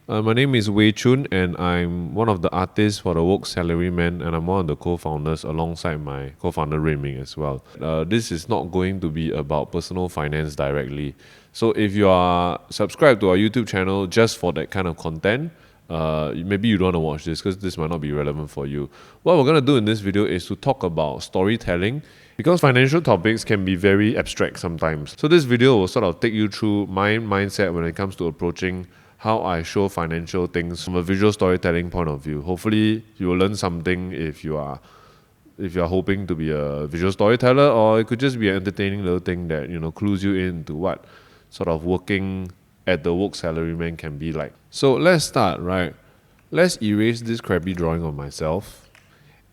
My name is Wei Chun, and I'm one of the artists for the Woke Salaryman, and I'm one of the co-founders alongside my co-founder Ray Ming as well. This is not going to be about personal finance directly. So if you are subscribed to our YouTube channel just for that kind of content, maybe you don't want to watch this because this might not be relevant for you. What we're going to do in this video is to talk about storytelling, because financial topics can be very abstract sometimes. So this video will sort of take you through my mindset when it comes to approaching how I show financial things from a visual storytelling point of view. Hopefully you will learn something if you are hoping to be a visual storyteller, or it could just be an entertaining little thing that clues you into what sort of working at the Woke Salaryman can be like. So let's start, right? Let's erase this crappy drawing of myself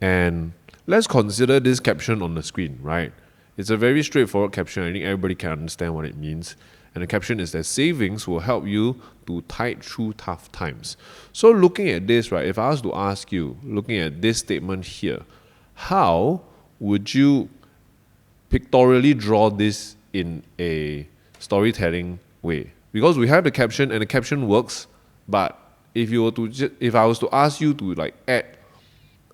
and let's consider this caption on the screen, right? It's a very straightforward caption. I think everybody can understand what it means. And the caption is that savings will help you to tide through tough times. So looking at this, right, if I was to ask you, looking at this statement here, how would you pictorially draw this in a storytelling way? Because we have the caption and the caption works, but if I was to ask you to like add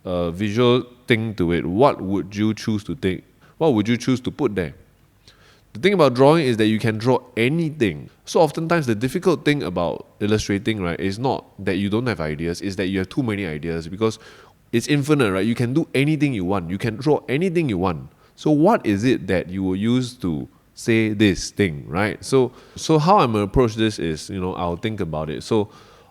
a visual thing to it, what would you choose to think? What would you choose to put there? The thing about drawing is that you can draw anything. So oftentimes the difficult thing about illustrating, right, is not that you don't have ideas, is that you have too many ideas, because it's infinite, right? You can do anything you want. You can draw anything you want. So what is it that you will use to say this thing, right? So how I'm going to approach this is, I'll think about it. So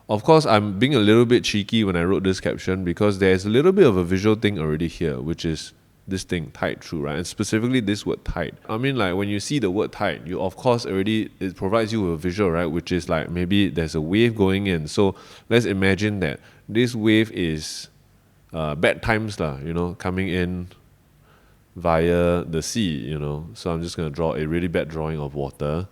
of course, I'm being a little bit cheeky when I wrote this caption because there's a little bit of a visual thing already here, which is this thing, tide through, right? And specifically this word tide. I mean, like when you see the word tide, you of course it provides you with a visual, right? Which is like maybe there's a wave going in. So let's imagine that this wave is bad times, coming in via the sea, So I'm just going to draw a really bad drawing of water.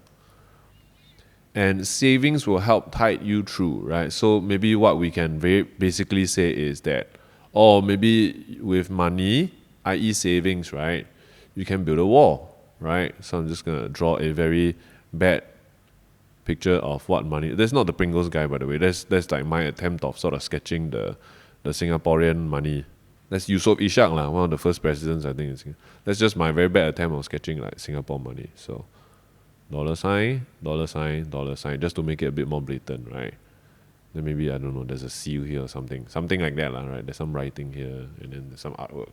And savings will help tide you through, right? So maybe what we can very basically say is that, or maybe with money, i.e. savings, right, you can build a wall, right? So I'm just going to draw a very bad picture of what money. That's not the Pringles guy, by the way. That's like my attempt of sort of sketching the Singaporean money. That's Yusof Ishak, one of the first presidents, I think. That's just my very bad attempt of sketching like Singapore money. So dollar sign, dollar sign, dollar sign, just to make it a bit more blatant, right? Then maybe, I don't know, there's a seal here or something like that, right? There's some writing here and then there's some artwork.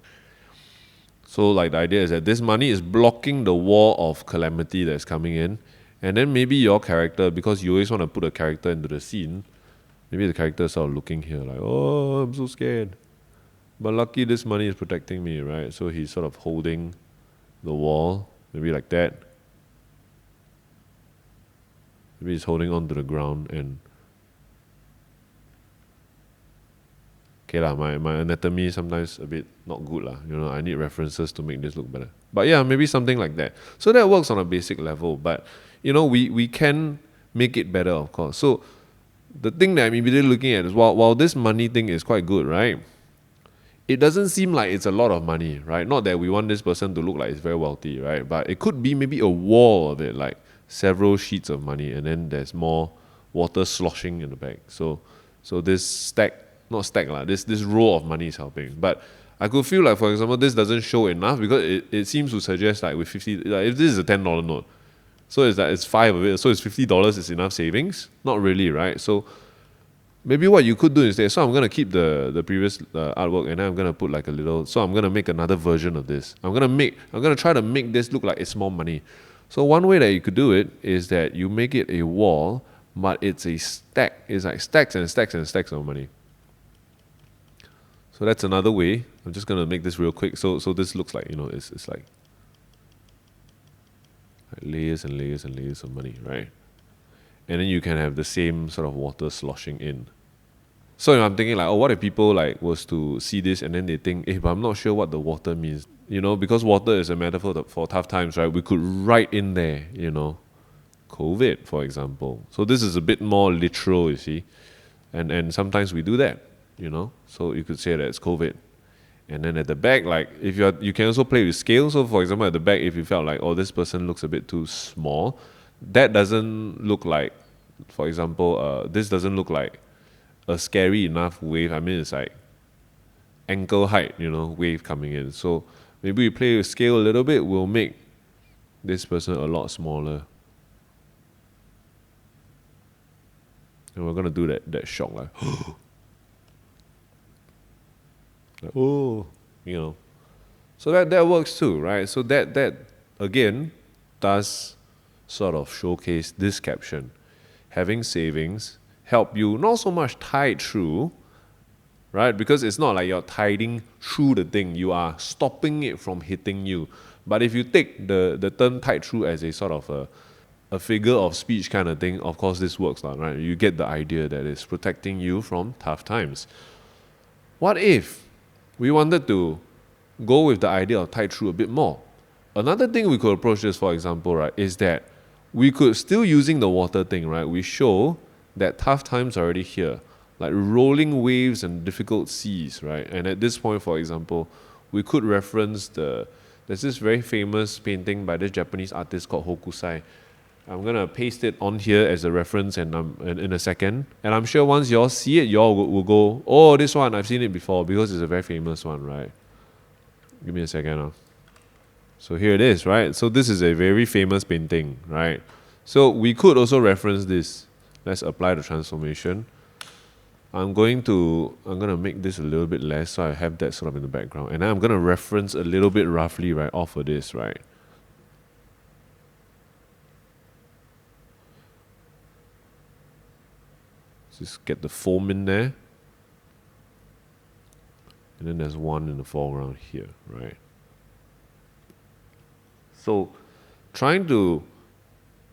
So like the idea is that this money is blocking the wall of calamity that's coming in, and then maybe your character, because you always want to put a character into the scene, maybe the character is sort of looking here like, oh, I'm so scared. But lucky this money is protecting me, right? So he's sort of holding the wall, maybe like that. Maybe he's holding on to the ground and okay lah, my anatomy sometimes a bit not good lah. I need references to make this look better. But yeah, maybe something like that. So that works on a basic level, but we can make it better, of course. So the thing that I'm immediately looking at is while this money thing is quite good, right? It doesn't seem like it's a lot of money, right? Not that we want this person to look like it's very wealthy, right? But it could be maybe a wall of it, like several sheets of money, and then there's more water sloshing in the back. So this this row of money is helping. But I could feel like, for example, this doesn't show enough because it seems to suggest like with 50, like if this is a $10 note, so it's like it's 5 of it, so it's $50 is enough savings? Not really, right? So maybe what you could do instead, so I'm going to keep the previous artwork and then I'm going to put like a little, so I'm going to make another version of this. I'm going to try to make this look like it's more money. So one way that you could do it is that you make it a wall, but it's a stack. It's like stacks and stacks and stacks of money. So that's another way. I'm just going to make this real quick. So this looks like, it's like layers and layers and layers of money, right? And then you can have the same sort of water sloshing in. So I'm thinking like, what if people like was to see this and then they think, but I'm not sure what the water means. Because water is a metaphor for tough times, right? We could write in there, COVID, for example. So this is a bit more literal, you see. And sometimes we do that, So you could say that it's COVID. And then at the back, like if you can also play with scale. So for example, at the back, if you felt like, this person looks a bit too small, that doesn't look like, for example, this doesn't look like a scary enough wave. I mean, it's like ankle height, wave coming in. So maybe we play with scale a little bit, we'll make this person a lot smaller. And we're gonna do that shock like, oh, So that works too, right? So that again does sort of showcase this caption. Having savings help you not so much tide through, right? Because it's not like you're tiding through the thing, you are stopping it from hitting you. But if you take the term tide through as a sort of a figure of speech kind of thing, of course this works, right? You get the idea that it's protecting you from tough times. What if we wanted to go with the idea of tide through a bit more? Another thing we could approach this, for example, right, is that we could still using the water thing, right? We show that tough times are already here, like rolling waves and difficult seas, right? And at this point, for example, we could reference there's this very famous painting by this Japanese artist called Hokusai. I'm gonna paste it on here as a reference and in a second. And I'm sure once y'all see it, y'all will go, oh, this one, I've seen it before, because it's a very famous one, right? Give me a second. So here it is, right? So this is a very famous painting, right? So we could also reference this. Let's apply the transformation. I'm gonna make this a little bit less so I have that sort of in the background. And then I'm gonna reference a little bit roughly, right, off of this, right? Just get the foam in there. And then there's one in the foreground here, right? So trying to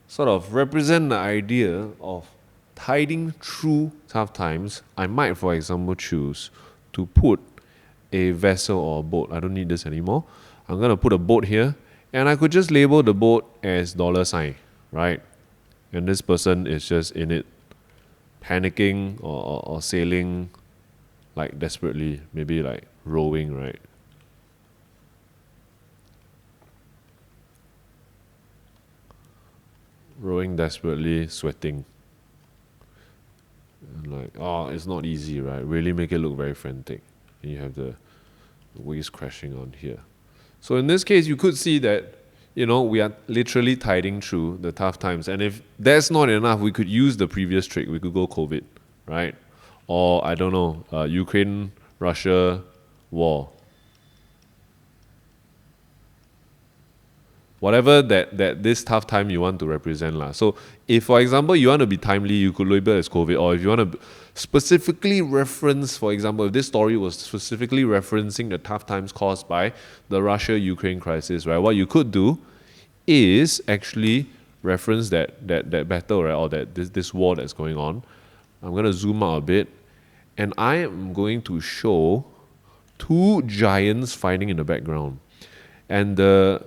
sort of represent the idea of tiding through tough times, I might, for example, choose to put a vessel or a boat. I don't need this anymore. I'm going to put a boat here, and I could just label the boat as $, right? And this person is just in it, panicking or sailing like desperately, maybe like rowing, right? Rowing desperately, sweating. And like, oh, it's not easy, right? Really make it look very frantic. And you have the waves crashing on here. So in this case, you could see that, we are literally tiding through the tough times. And if that's not enough, we could use the previous trick. We could go COVID, right? Or, I don't know, Ukraine-Russia war. Whatever that this tough time you want to represent lah. So if, for example, you want to be timely, you could label it as COVID. Or if you want to specifically reference, for example, if this story was specifically referencing the tough times caused by the Russia-Ukraine crisis, right? What you could do is actually reference that battle, right? Or this war that's going on. I'm going to zoom out a bit. And I am going to show two giants fighting in the background. And the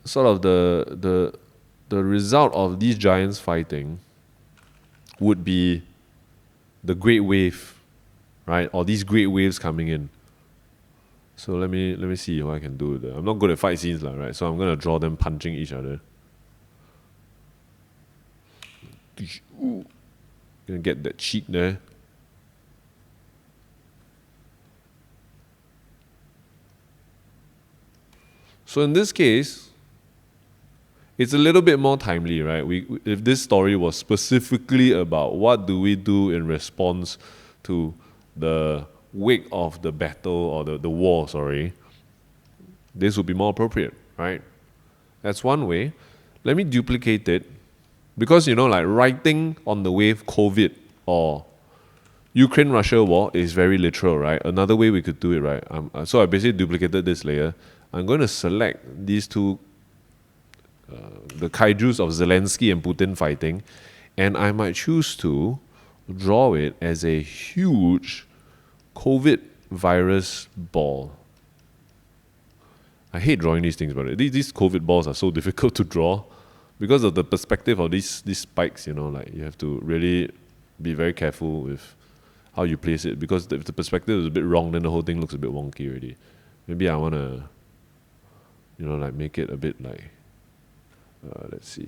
sort of the result of these giants fighting would be the great wave, right? Or these great waves coming in. So let me see what I can do. I'm not good at fight scenes, right? So I'm gonna draw them punching each other. Gonna get that cheek there. So in this case, it's a little bit more timely, right? If this story was specifically about what do we do in response to the wake of the battle or the war, this would be more appropriate, right? That's one way. Let me duplicate it. Because, like writing on the wave COVID or Ukraine-Russia war is very literal, right? Another way we could do it, right? So I basically duplicated this layer. I'm going to select these two, the kaijus of Zelensky and Putin fighting, and I might choose to draw it as a huge COVID virus ball. I hate drawing these things, but these COVID balls are so difficult to draw because of the perspective of these spikes, like you have to really be very careful with how you place it, because if the perspective is a bit wrong, then the whole thing looks a bit wonky already. Maybe I want to like make it a bit like, let's see.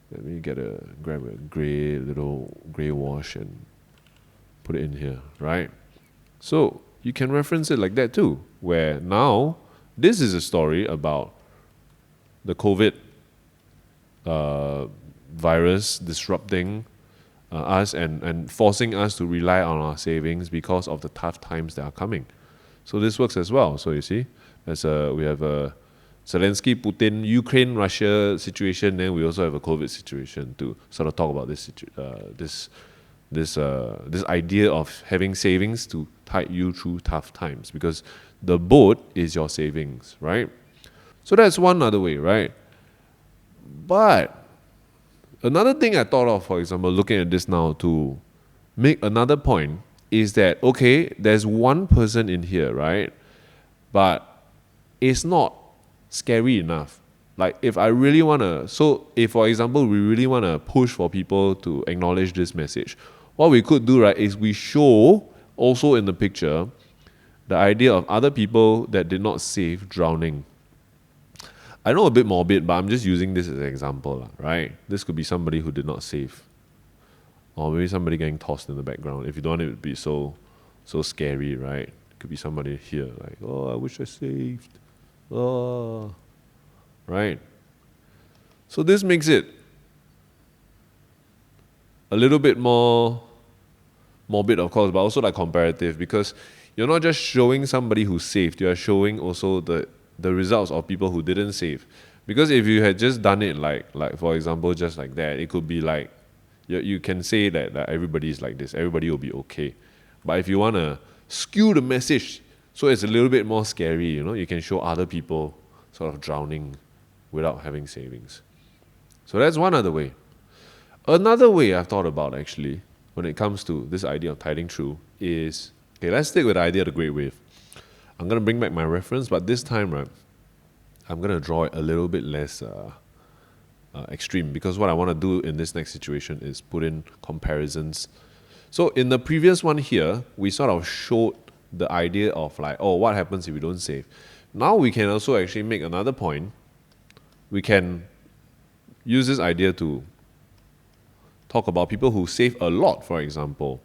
Let me grab a little gray wash and put it in here, right? So you can reference it like that too, where now this is a story about the COVID virus disrupting us and forcing us to rely on our savings because of the tough times that are coming. So this works as well. So you see, we have a Zelensky, Putin, Ukraine, Russia situation. Then we also have a COVID situation to sort of talk about this idea of having savings to tide you through tough times, because the boat is your savings, right? So that's one other way, right? But another thing I thought of, for example, looking at this now to make another point, is that, okay, there's one person in here, right? But it's not scary enough. Like, if I really want to, so if, for example, we really want to push for people to acknowledge this message, what we could do, right, is we show also in the picture the idea of other people that did not save drowning. I know a bit morbid, but I'm just using this as an example, right? This could be somebody who did not save. Or maybe somebody getting tossed in the background. If you don't want it to be so scary, right? It could be somebody here, like, oh, I wish I saved. Oh, right? So this makes it a little bit more morbid, of course, but also like comparative, because you're not just showing somebody who saved, you're showing also the results of people who didn't save. Because if you had just done it like for example, just like that, it could be like, you can say that everybody is like this, everybody will be okay. But if you want to skew the message so it's a little bit more scary, you can show other people sort of drowning without having savings. So that's one other way. Another way I've thought about, actually, when it comes to this idea of tiding through is, okay, let's stick with the idea of the Great Wave. I'm going to bring back my reference, but this time, right, I'm going to draw it a little bit less extreme, because what I want to do in this next situation is put in comparisons. So in the previous one here, we sort of showed the idea of like, oh, what happens if we don't save? Now we can also actually make another point. We can use this idea to talk about people who save a lot, for example.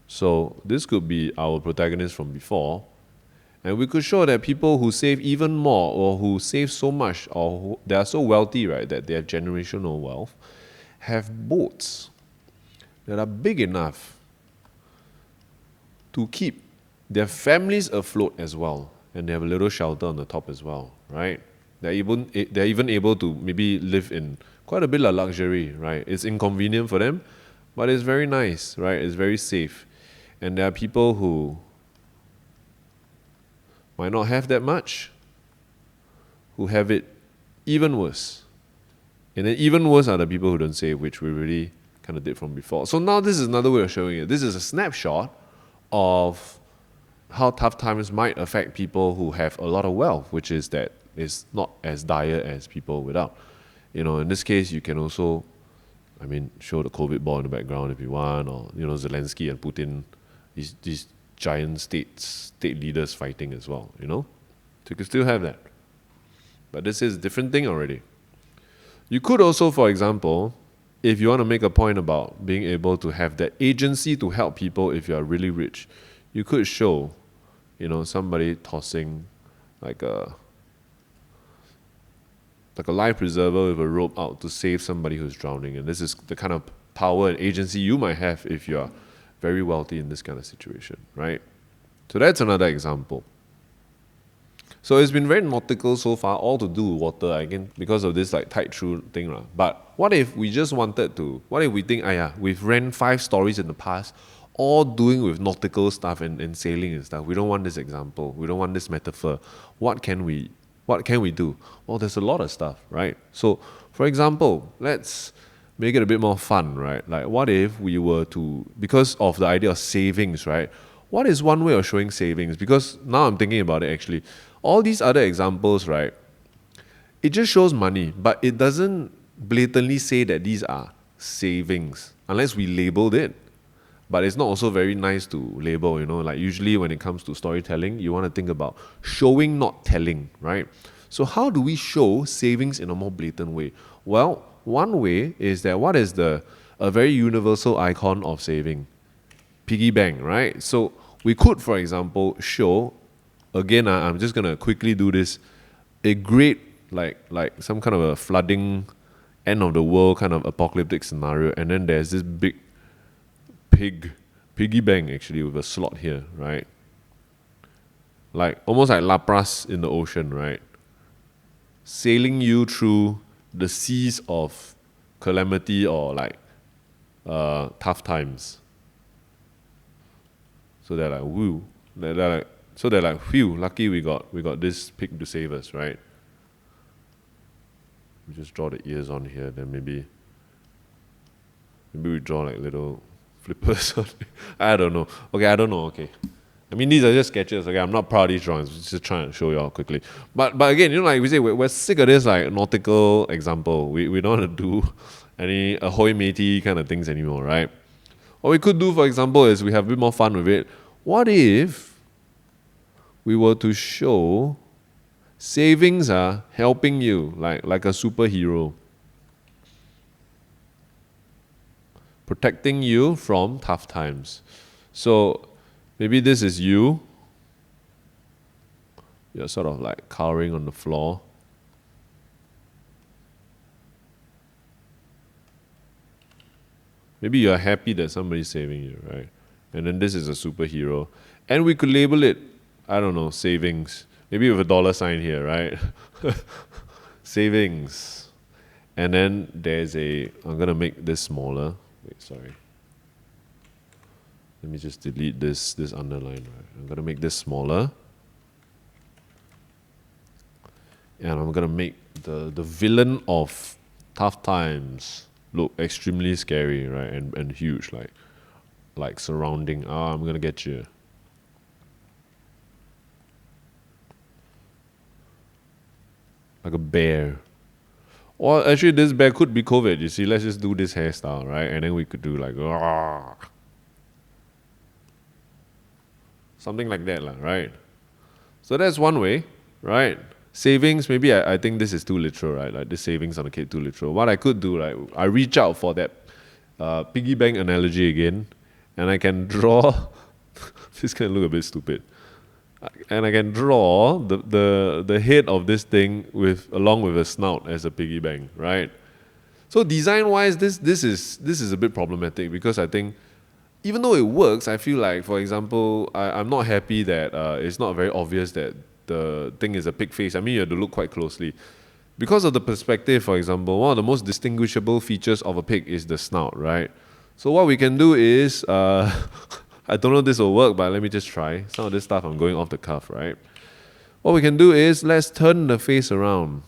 So this could be our protagonist from before. And we could show that people who save even more, or who save so much, or they are so wealthy, right, that they have generational wealth, have boats that are big enough to keep their families afloat as well. And they have a little shelter on the top as well, right? They're even able to maybe live in quite a bit of luxury, right? It's inconvenient for them, but it's very nice, right? It's very safe. And there are people who might not have that much, who have it even worse. And then even worse are the people who don't save, which we really kind of did from before. So now this is another way of showing it. This is a snapshot of how tough times might affect people who have a lot of wealth, which is that it's not as dire as people without. In this case, you can also, show the COVID ball in the background if you want, or, Zelensky and Putin, these giant state leaders fighting as well, So you can still have that. But this is a different thing already. You could also, for example, if you want to make a point about being able to have that agency to help people if you are really rich, you could show, somebody tossing like a life preserver with a rope out to save somebody who's drowning. And this is the kind of power and agency you might have if you are very wealthy in this kind of situation, right? So that's another example. So it's been very nautical so far, all to do with water, again, because of this like tide through thing. But what if we just wanted to, what if we think, we've ran 5 stories in the past, all doing with nautical stuff and sailing and stuff. We don't want this example. We don't want this metaphor. What can we do? Well, there's a lot of stuff, right? So, for example, let's make it a bit more fun, right? Like, what if we were to, because of the idea of savings, right? What is one way of showing savings? Because now I'm thinking about it, actually. All these other examples, right? It just shows money, but it doesn't blatantly say that these are savings, unless we labeled it. But it's not also very nice to label, like usually when it comes to storytelling, you want to think about showing, not telling, right? So how do we show savings in a more blatant way? Well, one way is that what is a very universal icon of saving? piggy bank, right? So we could, for example, show, again, I'm just going to quickly do this, a great, like some kind of a flooding, end of the world kind of apocalyptic scenario, and then there's this big piggy bank actually with a slot here, right? Like almost like Lapras in the ocean, right? Sailing you through the seas of calamity or like tough times. So they're like, woo. They're like, phew, lucky we got this pig to save us, right? We just draw the ears on here, then maybe we draw like little flippers on it. I don't know. Okay, I don't know, okay. I mean, these are just sketches, okay? I'm not proud of these drawings, just trying to show you all quickly. But again, you know, like we say, we're sick of this like nautical example. We don't want to do any ahoy matey kind of things anymore, right? What we could do, for example, is we have a bit more fun with it. What if we were to show savings are helping you, like a superhero, protecting you from tough times? So maybe this is you. You're sort of like cowering on the floor. Maybe you're happy that somebody's saving you, right? And then this is a superhero. And we could label it, I don't know, savings. Maybe with a dollar sign here, right? Savings. And then there's I'm going to make this smaller. Wait, sorry. Let me just delete this underline, right? I'm going to make this smaller. And I'm going to make the villain of tough times look extremely scary, right? And huge, like surrounding. I'm going to get you. Like a bear. Or actually, this bear could be COVID. You see, let's just do this hairstyle, right? And then we could do like, Argh. Something like that, right? So that's one way, right? Savings, maybe I think this is too literal, right? Like this savings on the kid too literal. What I could do, right? I reach out for that piggy bank analogy again, and I can draw. This can look a bit stupid. And I can draw the head of this thing along with a snout as a piggy bank, right? So design wise, this is a bit problematic because I think even though it works, I feel like, for example, I'm not happy that it's not very obvious that the thing is a pig face. I mean, you have to look quite closely. Because of the perspective, for example, one of the most distinguishable features of a pig is the snout, right? So what we can do is, I don't know if this will work, but let me just try. Some of this stuff I'm going off the cuff, right? What we can do is, let's turn the face around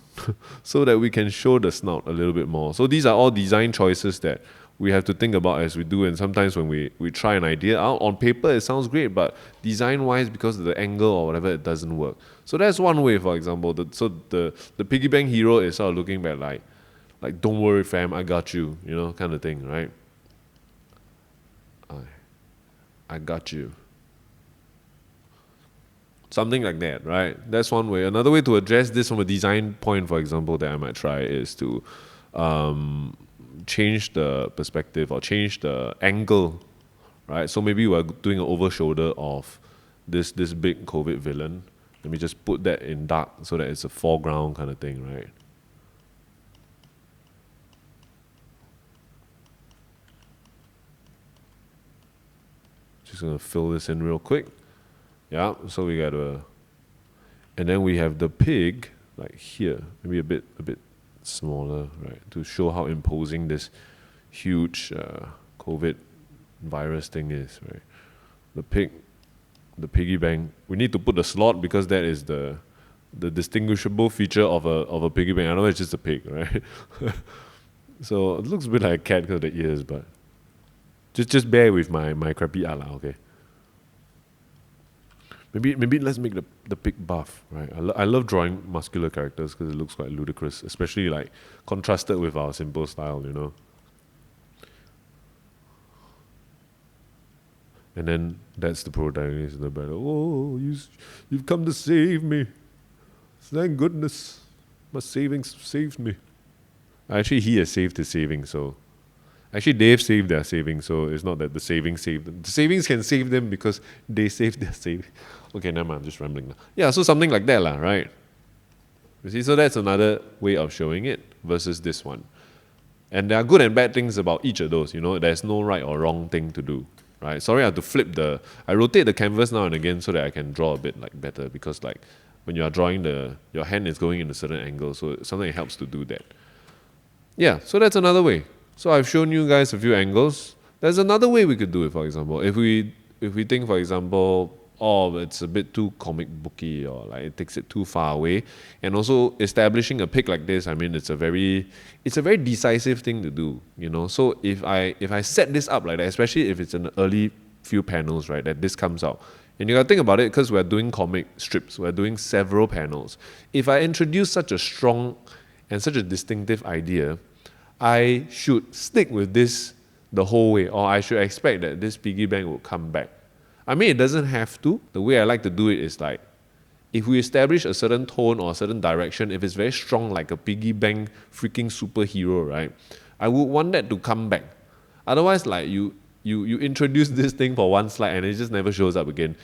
so that we can show the snout a little bit more. So these are all design choices that we have to think about as we do, and sometimes when we try an idea out, on paper it sounds great, but design-wise, because of the angle or whatever, it doesn't work. So that's one way, for example. The piggy bank hero is sort of looking back like don't worry fam, I got you, you know, kind of thing, right? I got you. Something like that, right? That's one way. Another way to address this from a design point, for example, that I might try is to change the perspective or change the angle, right? So maybe we're doing an over shoulder of this big COVID villain. Let me just put that in dark so that it's a foreground kind of thing, right? Just gonna fill this in real quick. Yeah, so we got and then we have the pig like here, maybe a bit smaller, right, to show how imposing this huge COVID virus thing is, right? The piggy bank. We need to put the slot because that is the distinguishable feature of a piggy bank. I know it's just a pig, right? So it looks a bit like a cat because of the ears, but just bear with my crappy art, okay? Maybe let's make the pig buff, right? I love drawing muscular characters because it looks quite ludicrous, especially like contrasted with our simple style, you know. And then that's the protagonist in the battle. Oh, you've come to save me. Thank goodness. My savings saved me. Actually, he has saved his savings, so Actually, they've saved their savings, so it's not that the savings saved them. The savings can save them because they saved their savings. Okay, never mind, I'm just rambling now. Yeah, so something like that, lah, right? You see, so that's another way of showing it versus this one. And there are good and bad things about each of those, there's no right or wrong thing to do, right? Sorry, I have to I rotate the canvas now and again so that I can draw a bit better, because when you are drawing, your hand is going in a certain angle, so something helps to do that. Yeah, so that's another way. So I've shown you guys a few angles. There's another way we could do it, for example. If we think, for example, it's a bit too comic booky, or it takes it too far away. And also establishing a pic like this, it's a very decisive thing to do, So if I set this up like that, especially if it's in the early few panels, right, that this comes out. And you gotta think about it, because we're doing comic strips, we're doing several panels. If I introduce such a strong and such a distinctive idea, I should stick with this the whole way, or I should expect that this piggy bank will come back. It doesn't have to. The way I like to do it is if we establish a certain tone or a certain direction, if it's very strong, like a piggy bank freaking superhero, right, I would want that to come back. Otherwise, you introduce this thing for one slide and it just never shows up again.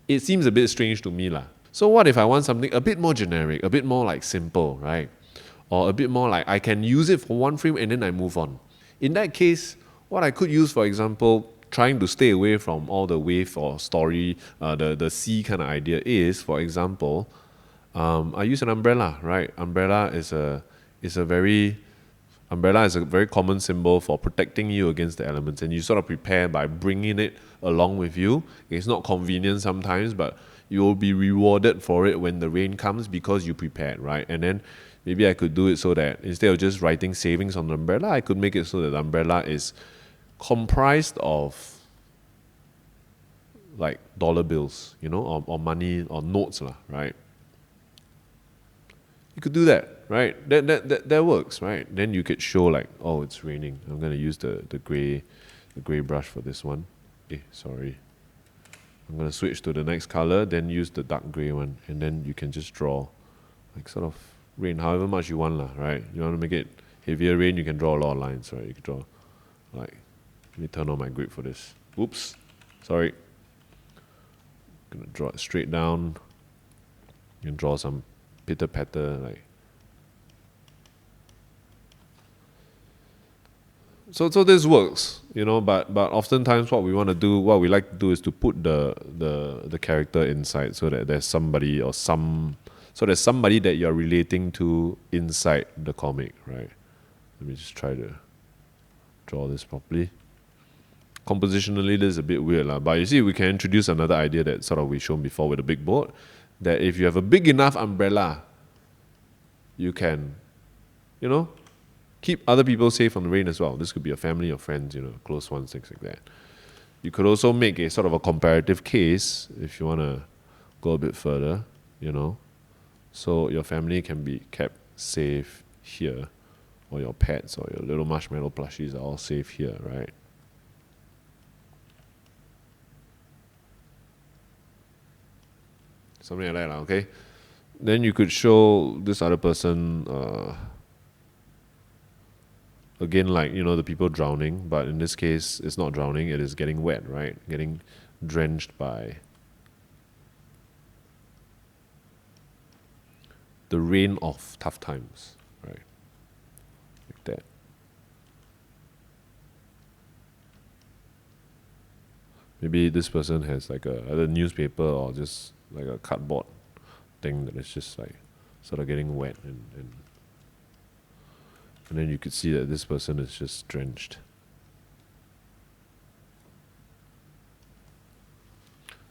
It seems a bit strange to me, lah. So what if I want something a bit more generic, a bit more simple, right? Or a bit more I can use it for one frame and then I move on. In that case, what I could use, for example, trying to stay away from all the wave or story, the sea kind of idea is, for example, I use an umbrella, right? Umbrella is a very common symbol for protecting you against the elements, and you sort of prepare by bringing it along with you. It's not convenient sometimes, but you will be rewarded for it when the rain comes because you prepared, right? And then maybe I could do it so that instead of just writing savings on the umbrella, I could make it so that the umbrella is comprised of dollar bills, or money or notes, right? You could do that, right? That works, right? Then you could show it's raining. I'm gonna use the gray brush for this one. Sorry. I'm gonna switch to the next color, then use the dark gray one, and then you can just draw sort of rain however much you want, right? You want to make it heavier rain, you can draw a lot of lines, right? You can draw let me turn on my grip for this. Oops, sorry. I'm gonna draw it straight down. You can draw some pitter patter, So this works, but oftentimes what we like to do is to put the character inside, so that there's somebody there's somebody that you're relating to inside the comic, right? Let me just try to draw this properly. Compositionally, this is a bit weird, but you see, we can introduce another idea that sort of we've shown before with a big board, that if you have a big enough umbrella, you can, keep other people safe from the rain as well. This could be a family or friends, close ones, things like that. You could also make a sort of a comparative case if you want to go a bit further, so your family can be kept safe here, or your pets or your little marshmallow plushies are all safe here, right? Something like that, okay? Then you could show this other person, again, the people drowning, but in this case, it's not drowning, it is getting wet, right? Getting drenched by the rain of tough times, right? Like that. Maybe this person has a newspaper or just a cardboard thing that is just sort of getting wet, and then you could see that this person is just drenched.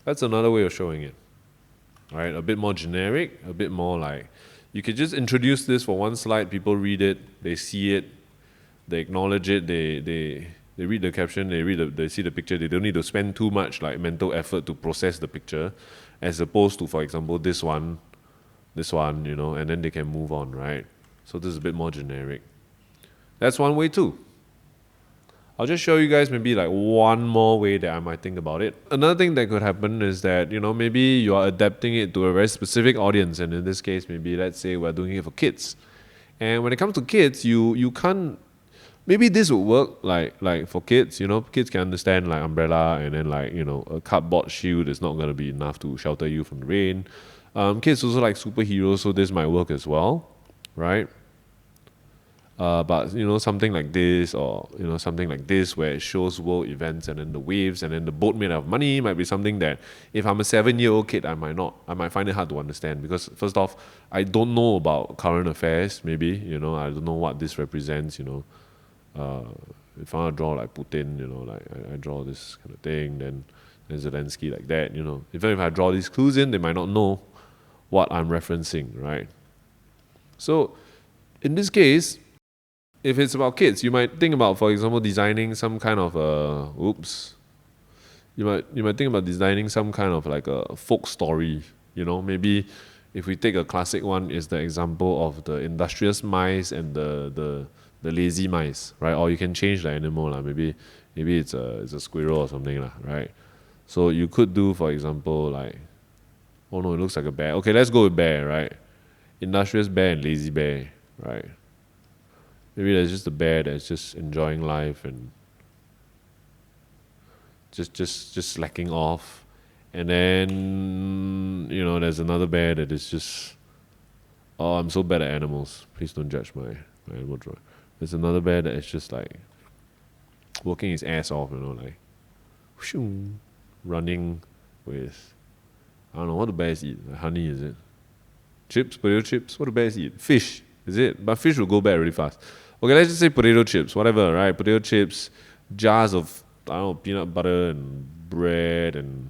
That's another way of showing it, right? A bit more generic, a bit more you could just introduce this for one slide, people read it, they see it, they acknowledge it, they read the caption, they see the picture, they don't need to spend too much mental effort to process the picture, as opposed to, for example, this one, and then they can move on, right? So this is a bit more generic. That's one way too. I'll just show you guys maybe one more way that I might think about it. Another thing that could happen is that, maybe you are adapting it to a very specific audience, and in this case, maybe let's say we're doing it for kids. And when it comes to kids, you can't maybe this would work like for kids, kids can understand like umbrella, and then like, a cardboard shield is not going to be enough to shelter you from the rain. Kids also like superheroes, so this might work as well, right? But something like this, or something like this where it shows world events and then the waves and then the boat made of money might be something that if I'm a 7-year-old kid, I might find it hard to understand, because first off, I don't know about current affairs. Maybe I don't know what this represents. If I want to draw like Putin, like I draw this kind of thing, then Zelensky like that. Even if I draw these clues in, they might not know what I'm referencing, right? So in this case, if it's about kids, you might think about, for example, designing some kind of You might think about designing some kind of like a folk story. Maybe if we take a classic one, is the example of the industrious mice and the lazy mice, right? Or you can change the animal lah. Maybe it's a squirrel or something lah, right? So you could do, for example, like, oh no, it looks like a bear. Okay, let's go with bear, right? Industrious bear and lazy bear, right? Maybe there's just a bear that's just enjoying life and just slacking off, and then there's another bear that is just, oh, I'm so bad at animals. Please don't judge my animal drawing. There's another bear that is just like working his ass off, like whoosh, running with, I don't know what the bears eat. Like honey, is it? Chips, potato chips. What do bears eat? Fish, is it? But fish will go bad really fast. Okay, let's just say potato chips, whatever, right? Potato chips, jars of, I don't know, peanut butter and bread and,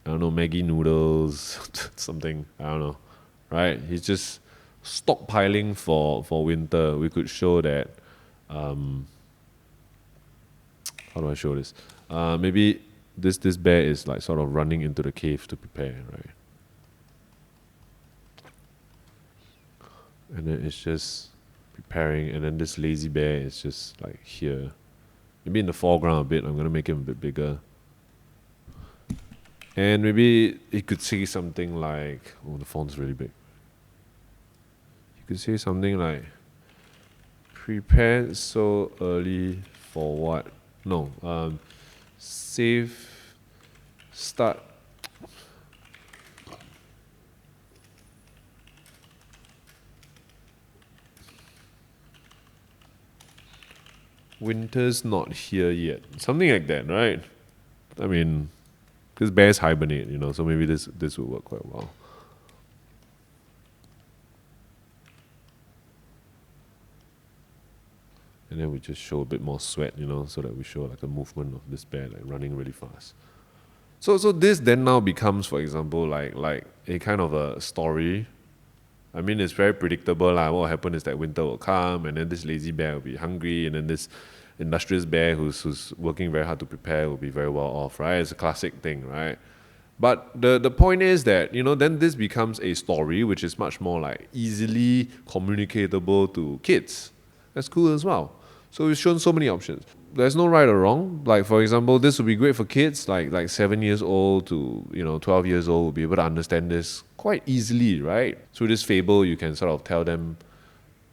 I don't know, Maggi noodles, something, I don't know, right? He's just stockpiling for winter. We could show that, how do I show this? Maybe this bear is like sort of running into the cave to prepare, right? And then it's just preparing, and then this lazy bear is just like here. Maybe in the foreground a bit. I'm gonna make him a bit bigger. And maybe it could say something like, oh, the font's really big. You could say something like, prepared so early for what? No, save, start. Winter's not here yet. Something like that, right? I mean, because bears hibernate, so maybe this will work quite well. And then we just show a bit more sweat, so that we show like a movement of this bear like running really fast. So this then now becomes, for example, like a kind of a story. I mean, it's very predictable. What will happen is that winter will come, and then this lazy bear will be hungry, and then this industrious bear who's working very hard to prepare will be very well off, right? It's a classic thing, right? But the point is that, then this becomes a story which is much more like easily communicatable to kids. That's cool as well. So we've shown so many options. There's no right or wrong. Like, for example, this would be great for kids, like 7 years old to 12 years old will be able to understand this quite easily, right? Through this fable, you can sort of tell them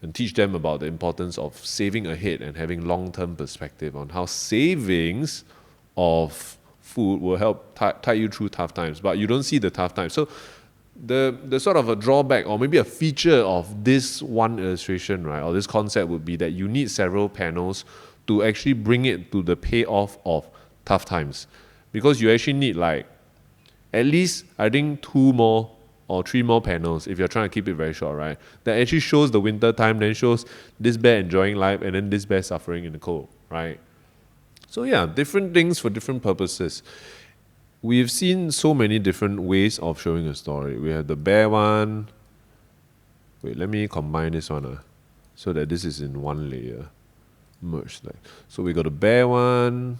and teach them about the importance of saving ahead and having long-term perspective on how savings of food will help tide you through tough times. But you don't see the tough times. So the sort of a drawback, or maybe a feature of this one illustration, right, or this concept would be that you need several panels to actually bring it to the payoff of tough times, because you actually need like at least, I think, 2 more or 3 more panels if you're trying to keep it very short, right? That actually shows the winter time, then shows this bear enjoying life, and then this bear suffering in the cold, right? So yeah, different things for different purposes. We've seen so many different ways of showing a story. We have the bear one. Wait, let me combine this one so that this is in one layer. Merged. So we got the bear one,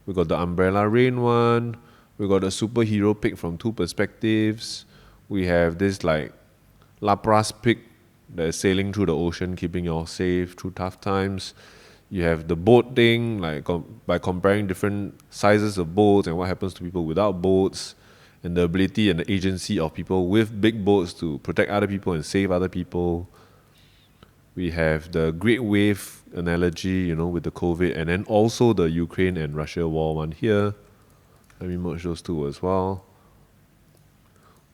we got the umbrella rain one, we got the superhero pick from 2 perspectives. We have this like Lapras pick that is sailing through the ocean, keeping you all safe through tough times. You have the boat thing, like by comparing different sizes of boats and what happens to people without boats, and the ability and the agency of people with big boats to protect other people and save other people. We have the Great Wave analogy, with the COVID, and then also the Ukraine and Russia war one here. Let me merge those two as well.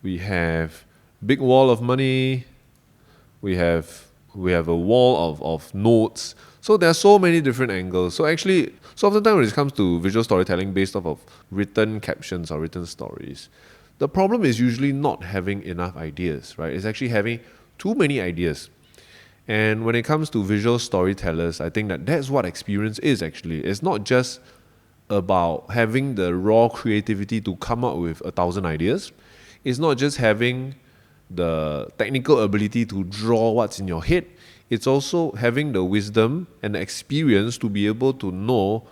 We have big wall of money. We have a wall of notes. So there are so many different angles. So actually, so oftentimes when it comes to visual storytelling based off of written captions or written stories, the problem is usually not having enough ideas, right? It's actually having too many ideas. And when it comes to visual storytellers, I think that's what experience is actually. It's not just about having the raw creativity to come up with 1,000 ideas. It's not just having the technical ability to draw what's in your head. It's also having the wisdom and the experience to be able to know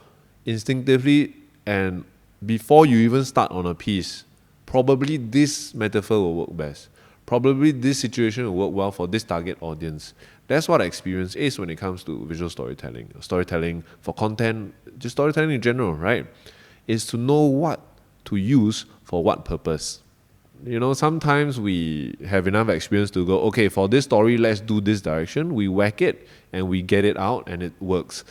instinctively and before you even start on a piece, probably this metaphor will work best. Probably this situation will work well for this target audience. That's what experience is when it comes to visual storytelling for content, just storytelling in general, right? Is to know what to use for what purpose. Sometimes we have enough experience to go, okay, for this story, let's do this direction. We whack it and we get it out and it works.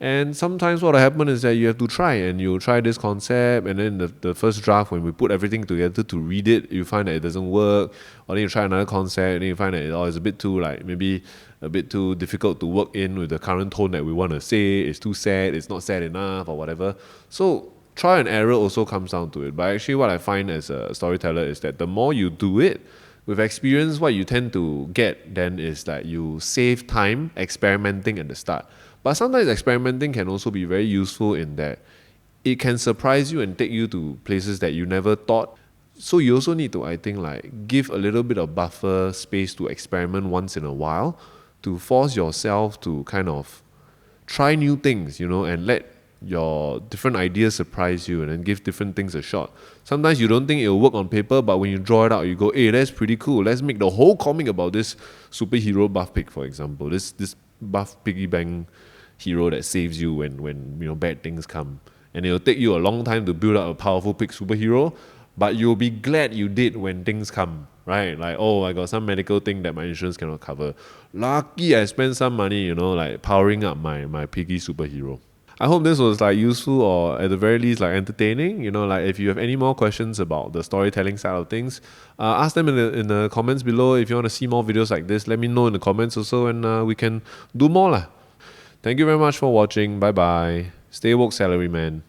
And sometimes what will happen is that you have to try and you try this concept, and then the first draft, when we put everything together to read it, you find that it doesn't work. Or then you try another concept and then you find that it's a bit too maybe a bit too difficult to work in with the current tone that we want to say. It's too sad, it's not sad enough or whatever. So trial and error also comes down to it. But actually what I find as a storyteller is that the more you do it, with experience, what you tend to get then is that you save time experimenting at the start. But sometimes experimenting can also be very useful in that it can surprise you and take you to places that you never thought. So you also need to, I think, give a little bit of buffer space to experiment once in a while, to force yourself to kind of try new things, and let your different ideas surprise you and then give different things a shot. Sometimes you don't think it'll work on paper, but when you draw it out, you go, hey, that's pretty cool. Let's make the whole comic about this superhero buff pig, for example. This buff piggy bank hero that saves you when bad things come. And it'll take you a long time to build up a powerful pig superhero, but you'll be glad you did when things come, right? Like, oh, I got some medical thing that my insurance cannot cover. Lucky I spent some money, powering up my piggy superhero. I hope this was useful or at the very least entertaining. If you have any more questions about the storytelling side of things, ask them in the comments below. If you want to see more videos like this, let me know in the comments also, and we can do more lah. Thank you very much for watching. Bye bye. Stay woke, salaryman.